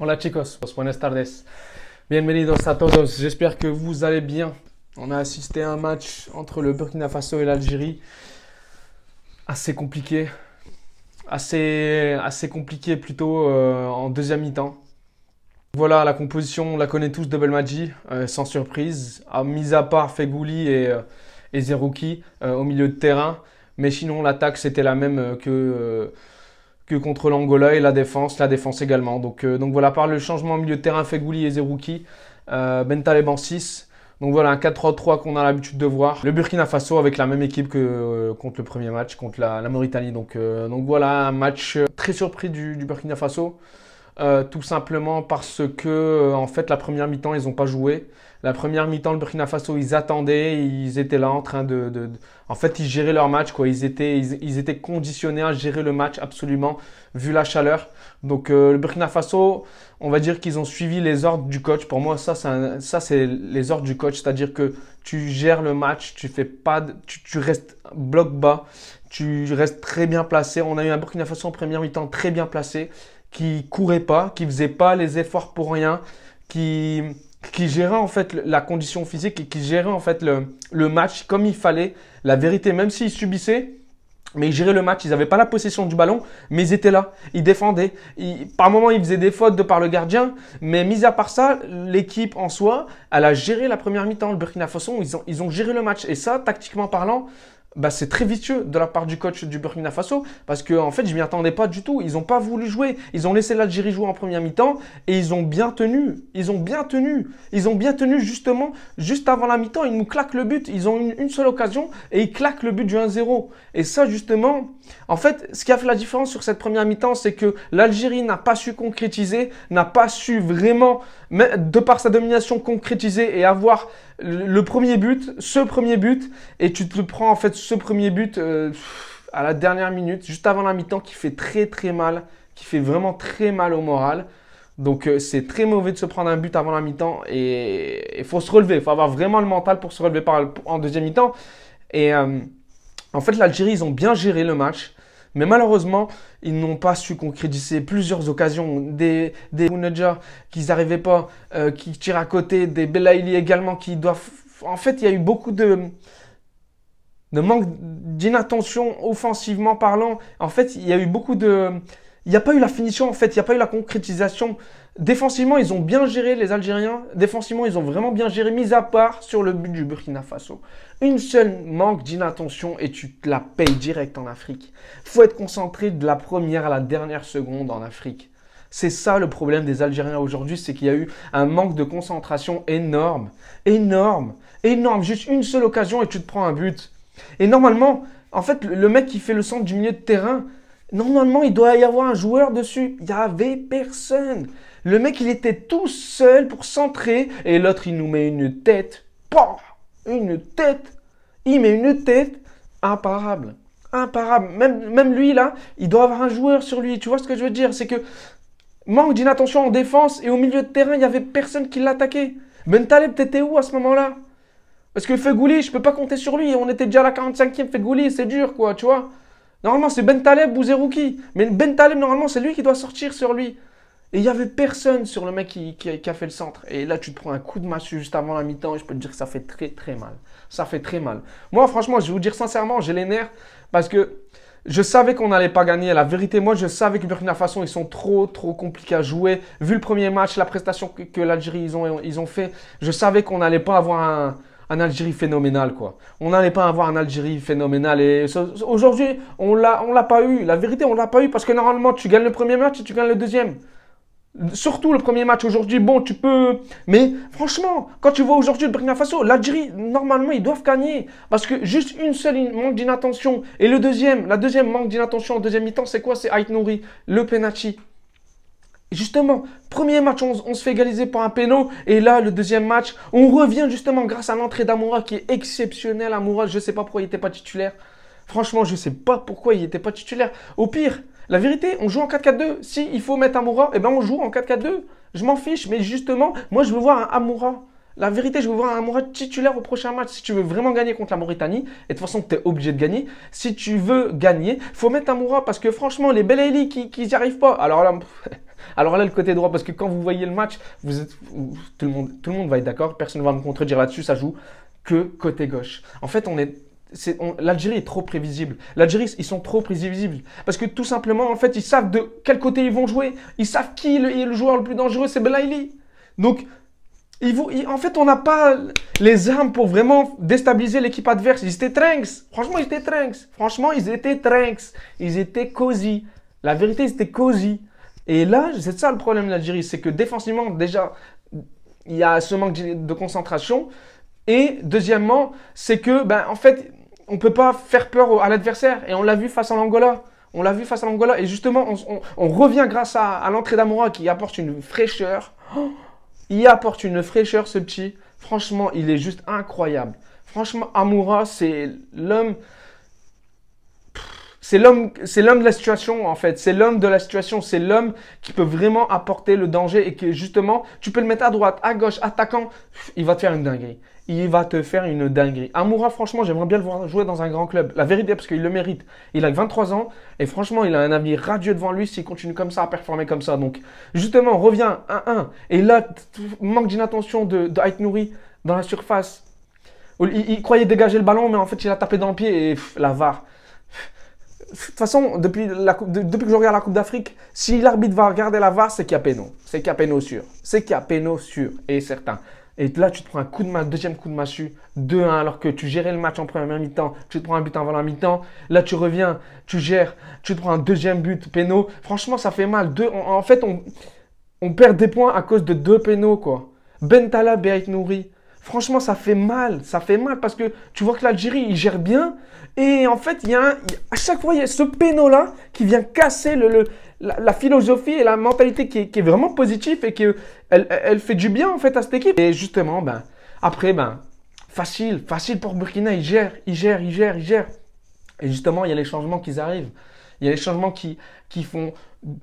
Hola chicos, buenas tardes. Bienvenidos a todos. J'espère que vous allez bien. On a assisté à un match entre le Burkina Faso et l'Algérie. Assez compliqué. Assez compliqué plutôt en deuxième mi-temps. Voilà, la composition, on la connaît tous de Belmadi, sans surprise. Mis à part Fegouli et Zerouki au milieu de terrain. Mais sinon, l'attaque, c'était la même que contre l'Angola et la défense également. Donc voilà, par le changement au milieu de terrain, Fegouli et Zerouki, Bentaleb en 6. Donc voilà, un 4-3-3 qu'on a l'habitude de voir. Le Burkina Faso avec la même équipe que contre le premier match, contre la Mauritanie. Donc voilà, un match très surpris du Burkina Faso. Tout simplement parce que en fait la première mi-temps ils n'ont pas joué. La première mi-temps le Burkina Faso ils attendaient, ils étaient là en train en fait ils géraient leur match quoi. Ils étaient conditionnés à gérer le match absolument vu la chaleur. Donc le Burkina Faso, on va dire qu'ils ont suivi les ordres du coach. Pour moi ça c'est les ordres du coach, c'est-à-dire que tu gères le match, tu fais pas, tu restes bloc bas, tu restes très bien placé. On a eu un Burkina Faso en première mi-temps très bien placé, qui courait pas, qui faisait pas les efforts pour rien, qui, qui gérait en fait la condition physique et qui gérait en fait le match comme il fallait. La vérité, même s'ils subissaient, mais ils géraient le match, ils n'avaient pas la possession du ballon, mais ils étaient là, ils défendaient. Par moments, ils faisaient des fautes de par le gardien, mais mis à part ça, l'équipe en soi, elle a géré la première mi-temps. Le Burkina Faso, ils ont géré le match. Et ça, tactiquement parlant, bah, c'est très vicieux de la part du coach du Burkina Faso parce que en fait je m'y attendais pas du tout. Ils n'ont pas voulu jouer. Ils ont laissé l'Algérie jouer en première mi-temps et ils ont bien tenu. Ils ont bien tenu. Ils ont bien tenu justement juste avant la mi-temps. Ils nous claquent le but. Ils ont une seule occasion et ils claquent le but du 1-0. Et ça justement, en fait, ce qui a fait la différence sur cette première mi-temps, c'est que l'Algérie n'a pas su concrétiser, n'a pas su vraiment, de par sa domination, concrétiser et avoir le premier but, ce premier but, et tu te prends en fait ce premier but à la dernière minute, juste avant la mi-temps, qui fait très très mal, qui fait vraiment très mal au moral. Donc c'est très mauvais de se prendre un but avant la mi-temps et il faut se relever, il faut avoir vraiment le mental pour se relever en deuxième mi-temps. Et en fait l'Algérie, ils ont bien géré le match. Mais malheureusement, ils n'ont pas su concrétiser plusieurs occasions. Des Bounedjah qui n'arrivaient pas, qui tirent à côté, des Belaïli également qui doivent. En fait, il y a eu beaucoup de manque d'inattention offensivement parlant. En fait, il y a eu beaucoup de. Il n'y a pas eu la finition, en fait, il n'y a pas eu la concrétisation. Défensivement, ils ont bien géré les Algériens. Défensivement, ils ont vraiment bien géré, mis à part sur le but du Burkina Faso. Une seule manque d'inattention et tu te la payes direct en Afrique. Il faut être concentré de la première à la dernière seconde en Afrique. C'est ça le problème des Algériens aujourd'hui, c'est qu'il y a eu un manque de concentration énorme. Énorme. Énorme. Juste une seule occasion et tu te prends un but. Et normalement, en fait, le mec qui fait le centre du milieu de terrain, normalement, il doit y avoir un joueur dessus. Il n'y avait personne. Le mec, il était tout seul pour centrer. Et l'autre, il nous met une tête. Pah, une tête. Il met une tête imparable. Imparable. Même lui, là, il doit avoir un joueur sur lui. Tu vois ce que je veux dire? C'est que manque d'inattention en défense et au milieu de terrain, il n'y avait personne qui l'attaquait. Bentaleb, t'étais où à ce moment-là? Parce que Fegouli, je peux pas compter sur lui. On était déjà à la 45e. Fegouli, c'est dur, quoi, tu vois. Normalement, c'est Bentaleb ou Zerouki. Mais Bentaleb, normalement, c'est lui qui doit sortir sur lui. Et il n'y avait personne sur le mec qui a fait le centre. Et là, tu te prends un coup de massue juste avant la mi-temps. Et je peux te dire que ça fait très, très mal. Ça fait très mal. Moi, franchement, je vais vous dire sincèrement, j'ai les nerfs. Parce que je savais qu'on n'allait pas gagner. La vérité, moi, je savais que Burkina Faso, ils sont trop, trop compliqués à jouer. Vu le premier match, la prestation que l'Algérie, ils ont fait, je savais qu'on n'allait pas avoir un Algérie phénoménal, quoi. On n'allait pas avoir un Algérie phénoménal. Et aujourd'hui, on l'a pas eu. La vérité, on l'a pas eu parce que normalement, tu gagnes le premier match et tu gagnes le deuxième. Surtout le premier match aujourd'hui, bon, tu peux. Mais franchement, quand tu vois aujourd'hui le Burkina Faso, l'Algérie, normalement, ils doivent gagner. Parce que juste une seule manque d'inattention. Et la deuxième manque d'inattention en deuxième mi-temps, c'est quoi? C'est Ait Nouri, le penalty. Justement, premier match, on se fait égaliser par un péno. Et là, le deuxième match, on revient justement grâce à l'entrée d'Amoura qui est exceptionnelle. Amoura, je ne sais pas pourquoi il n'était pas titulaire. Franchement, je ne sais pas pourquoi il n'était pas titulaire. Au pire, la vérité, on joue en 4-4-2. Si il faut mettre Amoura, eh ben on joue en 4-4-2. Je m'en fiche. Mais justement, moi, je veux voir un Amoura. La vérité, je veux voir un Amoura titulaire au prochain match. Si tu veux vraiment gagner contre la Mauritanie, et de toute façon, tu es obligé de gagner. Si tu veux gagner, il faut mettre Amoura parce que franchement, les Belaïli qui n'y arrivent pas. Alors là, Alors là, le côté droit, parce que quand vous voyez le match, tout le monde va être d'accord, personne ne va me contredire là-dessus, ça joue que côté gauche. En fait, l'Algérie est trop prévisible. L'Algérie, ils sont trop prévisibles. Parce que tout simplement, en fait, ils savent de quel côté ils vont jouer. Ils savent qui est le joueur le plus dangereux, c'est Belaïli. Donc, en fait, on n'a pas les armes pour vraiment déstabiliser l'équipe adverse. Ils étaient trinks. Franchement, ils étaient trinks. Franchement, ils étaient trinks. Ils étaient cosy. La vérité, c'était cosy. Et là, c'est ça le problème de l'Algérie. C'est que défensivement, déjà, il y a ce manque de concentration. Et deuxièmement, c'est que, en fait, on ne peut pas faire peur à l'adversaire. Et on l'a vu face à l'Angola. On l'a vu face à l'Angola. Et justement, on revient grâce à l'entrée d'Amoura qui apporte une fraîcheur. Il apporte une fraîcheur, ce petit. Franchement, il est juste incroyable. Franchement, Amoura, c'est l'homme. C'est l'homme de la situation, en fait. C'est l'homme de la situation. C'est l'homme qui peut vraiment apporter le danger et que, justement, tu peux le mettre à droite, à gauche, attaquant. Il va te faire une dinguerie. Il va te faire une dinguerie. Amoura, franchement, j'aimerais bien le voir jouer dans un grand club. La vérité, parce qu'il le mérite. Il a 23 ans et franchement, il a un avenir radieux devant lui s'il continue comme ça, à performer comme ça. Donc, justement, on revient 1-1. Et là, manque d'inattention de Ait Nouri dans la surface. Il croyait dégager le ballon, mais en fait, il a tapé dans le pied et la VAR. De toute façon, depuis que je regarde la Coupe d'Afrique, si l'arbitre va regarder la VAR, c'est qu'il y a péno. C'est qu'il y a péno sûr. C'est qu'il y a péno sûr et certain. Et là, tu te prends un coup de deuxième coup de massue, 2-1, alors que tu gérais le match en première mi-temps. Tu te prends un but avant la mi-temps. Là, tu reviens, tu gères, tu te prends un deuxième but, péno. Franchement, ça fait mal. En fait, on perd des points à cause de 2 pénos, quoi. Bentaleb et Ait Nouri. Franchement, ça fait mal. Ça fait mal parce que tu vois que l'Algérie, il gère bien. Et en fait, à chaque fois, il y a ce péno-là qui vient casser la philosophie et la mentalité qui est vraiment positive et elle fait du bien en fait à cette équipe. Et justement, après, facile pour Burkina, ils gèrent. Et justement, il y a les changements qui arrivent. Il y a les changements qui font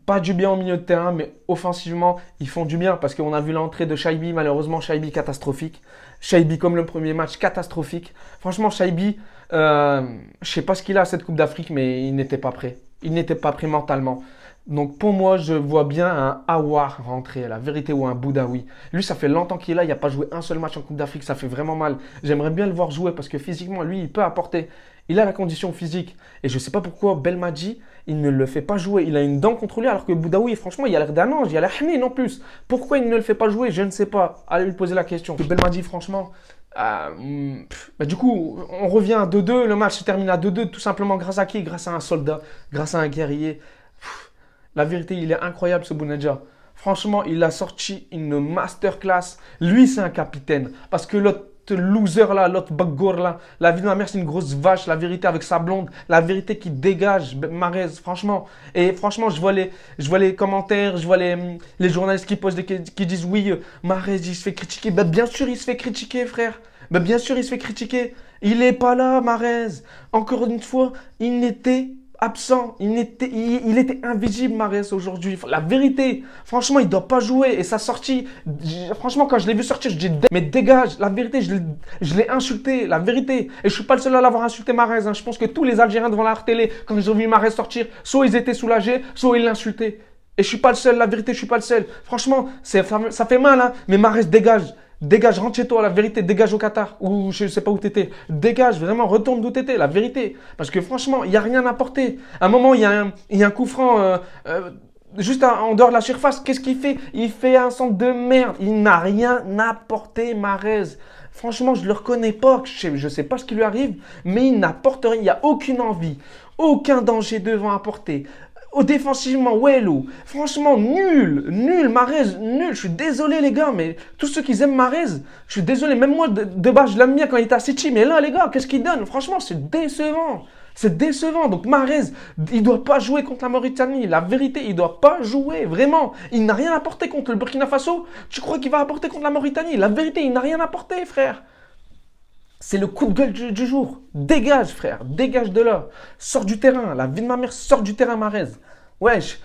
pas du bien au milieu de terrain, mais offensivement, ils font du bien parce qu'on a vu l'entrée de Chaibi, malheureusement, Chaibi catastrophique. Chaibi comme le premier match, catastrophique. Franchement, Chaibi, je sais pas ce qu'il a à cette Coupe d'Afrique, mais il n'était pas prêt. Il n'était pas prêt mentalement. Donc pour moi, je vois bien un Aouar rentrer, la vérité, ou un Boudaoui. Lui, ça fait longtemps qu'il est là, il n'a pas joué un seul match en Coupe d'Afrique, ça fait vraiment mal. J'aimerais bien le voir jouer parce que physiquement, lui, il peut apporter. Il a la condition physique. Et je ne sais pas pourquoi Belmadi, il ne le fait pas jouer. Il a une dent contre lui alors que Boudaoui, franchement, il a l'air d'un ange, il a l'air hné en plus. Pourquoi il ne le fait pas jouer? Je ne sais pas. Allez lui poser la question. Belmadi, franchement, du coup, on revient à 2-2. Le match se termine à 2-2 tout simplement grâce à qui? Grâce à un soldat, grâce à un guerrier. La vérité, il est incroyable ce Bounedjah. Franchement, il a sorti une masterclass. Lui, c'est un capitaine. Parce que l'autre loser là, l'autre Baggour là, la vie de ma mère, c'est une grosse vache. La vérité avec sa blonde, la vérité qui dégage, Mahrez, franchement. Et franchement, je vois les commentaires, je vois les journalistes qui disent oui, Mahrez, il se fait critiquer. Bien sûr, il se fait critiquer, frère. Bien sûr, il se fait critiquer. Il n'est pas là, Mahrez. Encore une fois, il n'était absent, il était invisible, Mahrez, aujourd'hui. La vérité, franchement, il ne doit pas jouer. Et sa sortie, franchement, quand je l'ai vu sortir, je dis, mais dégage. La vérité, je l'ai insulté, la vérité. Et je ne suis pas le seul à l'avoir insulté, Mahrez. Je pense que tous les Algériens devant la télé, quand ils ont vu Mahrez sortir, soit ils étaient soulagés, soit ils l'insultaient. Et je ne suis pas le seul, la vérité, je ne suis pas le seul. Franchement, ça fait mal, hein. Mais Mahrez, dégage. Dégage, rentre chez toi, la vérité, dégage au Qatar, ou je ne sais pas où tu étais. Dégage, vraiment, retourne d'où tu étais, la vérité. Parce que franchement, il n'y a rien à porter. À un moment, il y a un coup franc juste en dehors de la surface. Qu'est-ce qu'il fait? Il fait un centre de merde. Il n'a rien à porter, Mahrez. Franchement, je ne le reconnais pas. Je ne sais pas ce qui lui arrive, mais il n'apporte rien. Il n'y a aucune envie, aucun danger devant apporter. Défensivement, Wello, franchement, nul, Mahrez, nul. Je suis désolé, les gars, mais tous ceux qui aiment Mahrez, je suis désolé. Même moi, de base, je l'aime bien quand il était à City. Mais là, les gars, qu'est-ce qu'il donne? Franchement, c'est décevant. C'est décevant. Donc, Mahrez, il ne doit pas jouer contre la Mauritanie. La vérité, il ne doit pas jouer. Vraiment. Il n'a rien apporté contre le Burkina Faso. Tu crois qu'il va apporter contre la Mauritanie? La vérité, il n'a rien apporté, frère. C'est le coup de gueule du jour. Dégage, frère. Dégage de là. Sors du terrain. La vie de ma mère, sort du terrain, Mahrez. Wesh,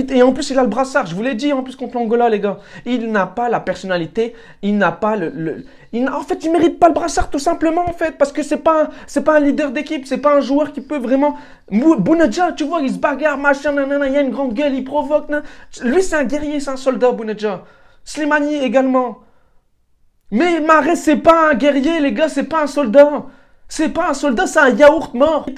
et en plus, il a le brassard. Je vous l'ai dit, en plus, contre l'Angola, les gars. Il n'a pas la personnalité. Il n'a pas en fait, il mérite pas le brassard, tout simplement, en fait. Parce que c'est pas un leader d'équipe. C'est pas un joueur qui peut vraiment. Bounedjah, tu vois, il se bagarre, machin, nanana. Il a une grande gueule, il provoque. Nan. Lui, c'est un guerrier, c'est un soldat, Bounedjah. Slimani également. Mais Mahrez, c'est pas un guerrier, les gars, c'est pas un soldat. C'est pas un soldat, c'est un yaourt mort.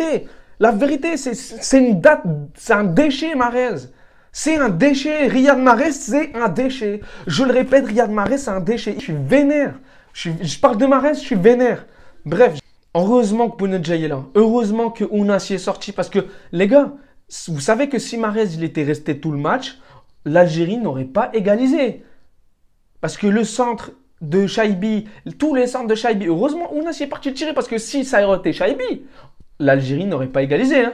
La vérité, c'est une date, c'est un déchet, Mahrez. C'est un déchet. Riyad Mahrez, c'est un déchet. Je le répète, Riyad Mahrez, c'est un déchet. Je suis vénère. Je parle de Mahrez, je suis vénère. Bref, heureusement que Bounedjah est là. Heureusement que Ounas y est sorti. Parce que, les gars, vous savez que si Mahrez il était resté tout le match, l'Algérie n'aurait pas égalisé. Parce que le centre de Chaibi, tous les centres de Chaibi, heureusement, Ounas y est parti tirer. Parce que si ça aurait été Chaibi, l'Algérie n'aurait pas égalisé. Hein.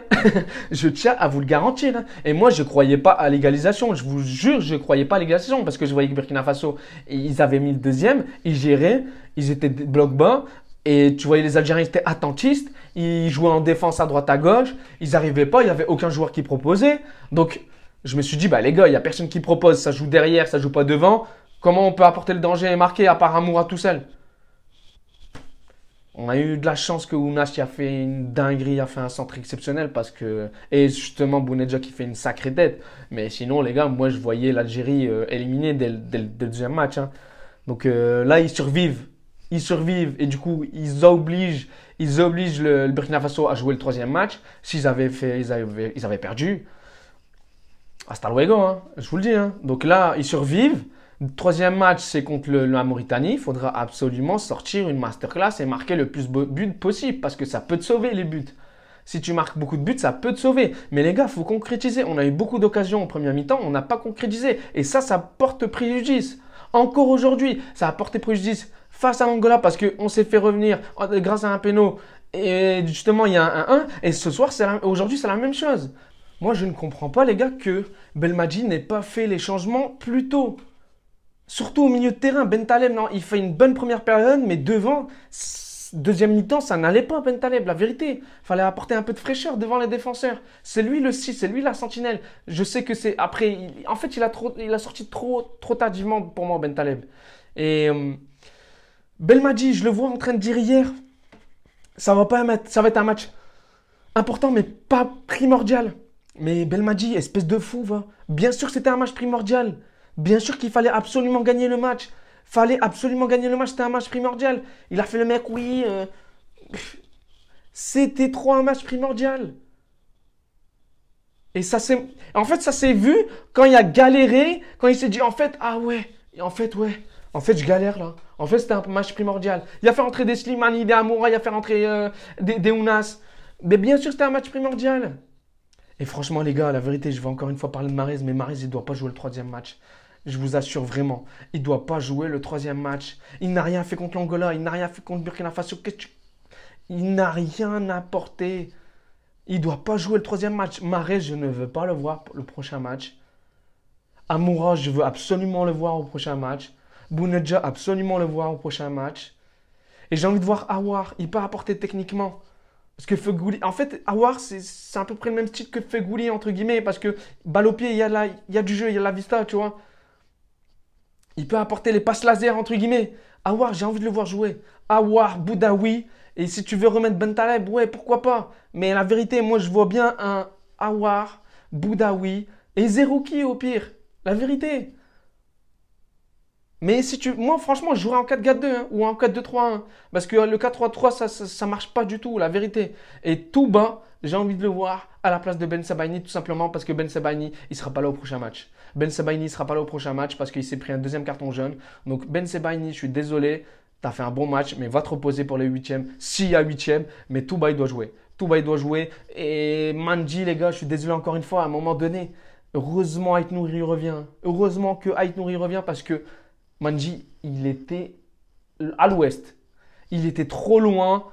Je tiens à vous le garantir. Hein. Et moi, je ne croyais pas à l'égalisation. Je vous jure, je ne croyais pas à l'égalisation. Parce que je voyais que Burkina Faso, ils avaient mis le deuxième. Ils géraient. Ils étaient bloc bas. Et tu voyais les Algériens étaient attentistes. Ils jouaient en défense à droite à gauche. Ils n'arrivaient pas. Il n'y avait aucun joueur qui proposait. Donc, je me suis dit, bah les gars, il n'y a personne qui propose. Ça joue derrière, ça joue pas devant. Comment on peut apporter le danger et marquer à part Amoura tout seul? On a eu de la chance que Ounas a fait une dinguerie, a fait un centre exceptionnel parce que. Et justement, Bounedjah qui fait une sacrée tête. Mais sinon, les gars, moi je voyais l'Algérie éliminée dès le deuxième match. Hein. Donc là, ils survivent. Ils survivent et du coup, ils obligent le Burkina Faso à jouer le troisième match. S'ils avaient ils avaient perdu. Hasta luego, hein, je vous le dis. Hein. Donc là, ils survivent. Le troisième match, c'est contre la Mauritanie. Il faudra absolument sortir une masterclass et marquer le plus de buts possible parce que ça peut te sauver les buts. Si tu marques beaucoup de buts, ça peut te sauver. Mais les gars, il faut concrétiser. On a eu beaucoup d'occasions en première mi-temps, on n'a pas concrétisé. Et ça porte préjudice. Encore aujourd'hui, ça a porté préjudice face à l'Angola parce qu'on s'est fait revenir grâce à un péno. Et justement, il y a un 1-1. Et ce soir, aujourd'hui, c'est la même chose. Moi, je ne comprends pas, les gars, que Belmadi n'ait pas fait les changements plus tôt. Surtout au milieu de terrain, Bentaleb, non, il fait une bonne première période, mais devant, deuxième mi-temps, ça n'allait pas, Bentaleb, la vérité. Il fallait apporter un peu de fraîcheur devant les défenseurs. C'est lui le 6, c'est lui la sentinelle. Je sais que c'est après, en fait, il a sorti trop tardivement pour moi, Bentaleb. Et Belmadi, je le vois en train de dire hier, ça va être un match important, mais pas primordial. Mais Belmadi, espèce de fou, va. Bien sûr que c'était un match primordial. Bien sûr qu'il fallait absolument gagner le match. Fallait absolument gagner le match. C'était un match primordial. Il a fait le mec, oui. C'était trop un match primordial. Et ça s'est. En fait, ça s'est vu quand il a galéré. Quand il s'est dit, en fait, ah ouais. En fait, ouais. En fait, je galère là. En fait, c'était un match primordial. Il a fait rentrer des Slimani, des Amoura. Il a fait rentrer des Ounas. Mais bien sûr, c'était un match primordial. Et franchement, les gars, la vérité, je vais encore une fois parler de Mahrez. Mais Mahrez, il ne doit pas jouer le troisième match. Je vous assure vraiment, il ne doit pas jouer le troisième match. Il n'a rien fait contre l'Angola, il n'a rien fait contre Burkina Faso. Il n'a rien apporté. Il ne doit pas jouer le troisième match. Mahrez, je ne veux pas le voir pour le prochain match. Amoura, je veux absolument le voir au prochain match. Bounedjah, absolument le voir au prochain match. Et j'ai envie de voir Aouar. Il peut apporter techniquement. Parce que Fegouli, en fait, Aouar, c'est à peu près le même style que Fegouli, entre guillemets. Parce que balle au pied, il y a du jeu, il y a la vista, tu vois. Il peut apporter les passes laser, entre guillemets. Aouar, j'ai envie de le voir jouer. Aouar, Boudaoui. Et si tu veux remettre Bentaleb, ouais, pourquoi pas. Mais la vérité, moi, je vois bien un Aouar, Boudaoui et Zerouki au pire. La vérité. Mais si tu... Moi, franchement, je jouerais en 4-4-2 hein, ou en 4-2-3-1. Parce que le 4-3-3, ça marche pas du tout, la vérité. Et tout bas, j'ai envie de le voir à la place de Ben Sebaini, tout simplement parce que Ben Sebaini, il sera pas là au prochain match. Ben Sebaini ne sera pas là au prochain match parce qu'il s'est pris un deuxième carton jaune. Donc Ben Sebaini, je suis désolé, tu as fait un bon match, mais va te reposer pour les huitièmes. S'il y a huitième, mais Touba, il doit jouer. Touba, il doit jouer. Et Mandji, les gars, je suis désolé encore une fois, à un moment donné, heureusement Ait Nouri revient. Heureusement que Ait Nouri revient parce que Mandji, il était à l'ouest. Il était trop loin.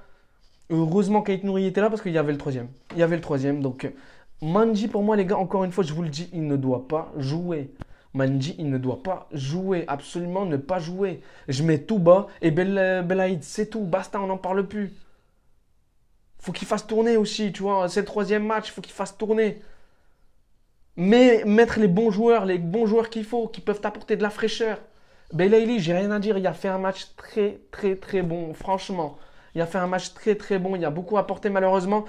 Heureusement qu'Ait Nouri était là parce qu'il y avait le troisième. Il y avait le troisième, donc... Mandji, pour moi, les gars, encore une fois, je vous le dis, il ne doit pas jouer. Mandji, il ne doit pas jouer. Absolument ne pas jouer. Je mets tout bas et Belaïd, c'est tout. Basta, on n'en parle plus. Faut qu'il fasse tourner aussi, tu vois. C'est le troisième match, faut qu'il fasse tourner. Mais mettre les bons joueurs qu'il faut, qui peuvent t'apporter de la fraîcheur. Belaïli, j'ai rien à dire, il a fait un match très très très bon, franchement. Il a fait un match très très bon, il a beaucoup apporté malheureusement.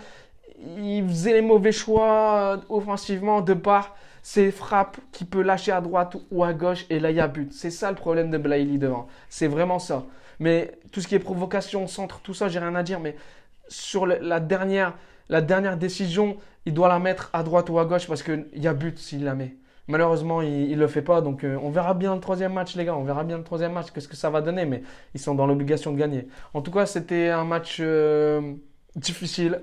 Il faisait les mauvais choix offensivement de par ses frappes qu'il peut lâcher à droite ou à gauche et là il y a but. C'est ça le problème de Belaïli devant. C'est vraiment ça. Mais tout ce qui est provocation, centre, tout ça, j'ai rien à dire. Mais sur la dernière décision, il doit la mettre à droite ou à gauche parce qu'il y a but s'il la met. Malheureusement, il ne le fait pas. Donc, on verra bien le troisième match, les gars. On verra bien le troisième match, qu'est-ce que ça va donner. Mais ils sont dans l'obligation de gagner. En tout cas, c'était un match difficile.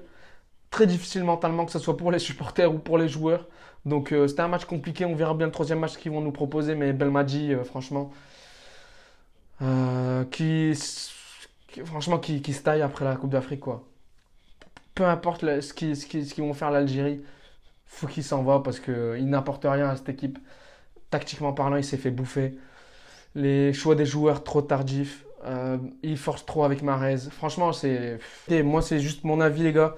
Très difficile mentalement, que ce soit pour les supporters ou pour les joueurs. Donc, c'était un match compliqué. On verra bien le troisième match qu'ils vont nous proposer. Mais Belmadi, franchement, franchement, qui se taille après la Coupe d'Afrique, quoi. Peu importe ce qu'ils vont faire l'Algérie, faut qu'il s'en va parce qu'il n'apporte rien à cette équipe. Tactiquement parlant, il s'est fait bouffer. Les choix des joueurs trop tardifs. Il force trop avec Mahrez. Franchement, moi, c'est juste mon avis, les gars.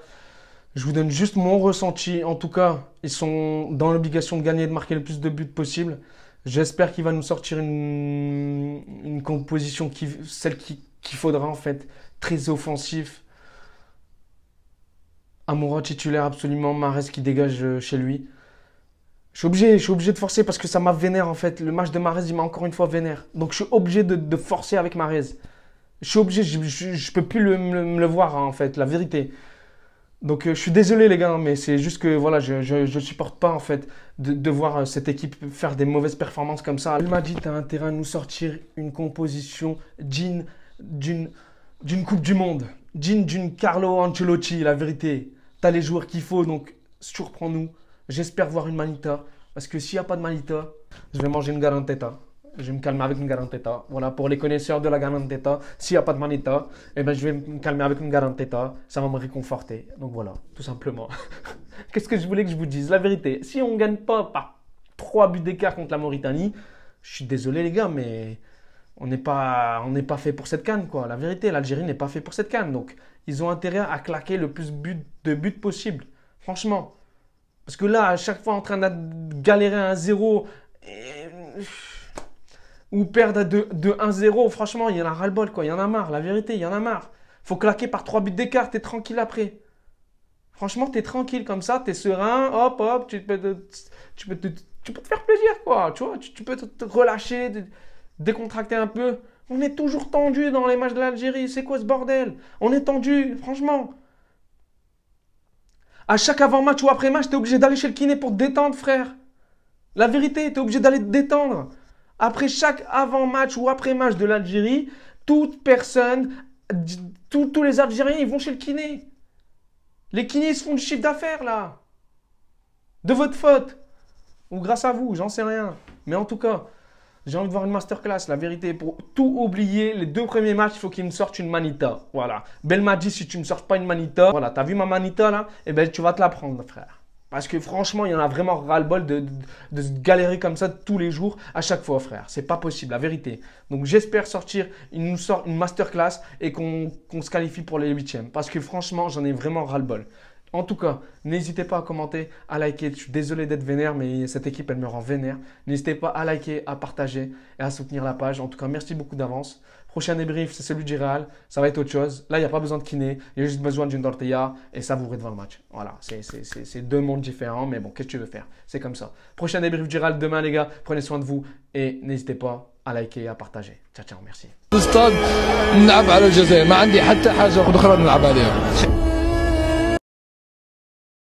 Je vous donne juste mon ressenti. En tout cas, ils sont dans l'obligation de gagner et de marquer le plus de buts possible. J'espère qu'il va nous sortir une composition celle qu'il faudra en fait. Très offensif. Amoura titulaire absolument, Mahrez qui dégage chez lui. Je suis obligé de forcer parce que ça m'a vénère en fait. Le match de Mahrez, il m'a encore une fois vénère. Donc je suis obligé de forcer avec Mahrez. Je suis obligé, je peux plus me le voir hein, en fait, la vérité. Donc je suis désolé les gars, mais c'est juste que voilà, je supporte pas en fait de voir cette équipe faire des mauvaises performances comme ça. Belmadi, tu as intérêt à nous sortir une composition digne d'une Coupe du Monde, digne d'une Carlo Ancelotti, la vérité. Tu as les joueurs qu'il faut, donc surprends-nous. J'espère voir une manita, parce que s'il n'y a pas de manita, je vais manger une garanteta. Je vais me calmer avec une garanteta. Voilà, pour les connaisseurs de la garanteta, s'il n'y a pas de manita, eh ben, je vais me calmer avec une garanteta. Ça va me réconforter. Donc voilà, tout simplement. Qu'est-ce que je voulais que je vous dise? La vérité, si on ne gagne pas par 3 buts d'écart contre la Mauritanie, je suis désolé les gars, mais on n'est pas fait pour cette CAN, quoi. La vérité, l'Algérie n'est pas fait pour cette CAN. Donc, ils ont intérêt à claquer le plus de buts possible. Franchement. Parce que là, à chaque fois en train de galérer à 1-0 ou perdre de 1-0, franchement, il y en a ras-le-bol, quoi. Il y en a marre, la vérité, il y en a marre. Faut claquer par 3 buts d'écart, t'es tranquille après. Franchement, t'es tranquille comme ça, t'es serein, hop, hop, tu peux te faire plaisir, quoi. Tu vois, tu peux te relâcher, décontracter un peu. On est toujours tendu dans les matchs de l'Algérie. C'est quoi ce bordel? On est tendu, franchement. À chaque avant-match ou après-match, t'es obligé d'aller chez le kiné pour te détendre, frère. La vérité, t'es obligé d'aller te détendre. Après chaque avant-match ou après-match de l'Algérie, toute personne, tous les Algériens, ils vont chez le kiné. Les kinés, ils se font du chiffre d'affaires, là. De votre faute. Ou grâce à vous, j'en sais rien. Mais en tout cas, j'ai envie de voir une masterclass, la vérité. Pour tout oublier, les 2 premiers matchs, il faut qu'ils me sortent une manita. Voilà. Belmadi, si tu ne me sors pas une manita, voilà, t'as vu ma manita là? Eh ben, tu vas te la prendre, frère. Parce que franchement, il y en a vraiment ras-le-bol de se galérer comme ça tous les jours, à chaque fois, frère. C'est pas possible, la vérité. Donc, j'espère il nous sort une masterclass et qu'on se qualifie pour les 8e. Parce que franchement, j'en ai vraiment ras-le-bol. En tout cas, n'hésitez pas à commenter, à liker. Je suis désolé d'être vénère, mais cette équipe, elle me rend vénère. N'hésitez pas à liker, à partager et à soutenir la page. En tout cas, merci beaucoup d'avance. Prochain débrief, c'est celui du Real. Ça va être autre chose. Là, il n'y a pas besoin de kiné. Il y a juste besoin d'une tortilla et savourer devant le match. Voilà, c'est 2 mondes différents, mais bon, qu'est-ce que tu veux faire? C'est comme ça. Prochain débrief du Real demain, les gars. Prenez soin de vous et n'hésitez pas à liker et à partager. Ciao, ciao, merci.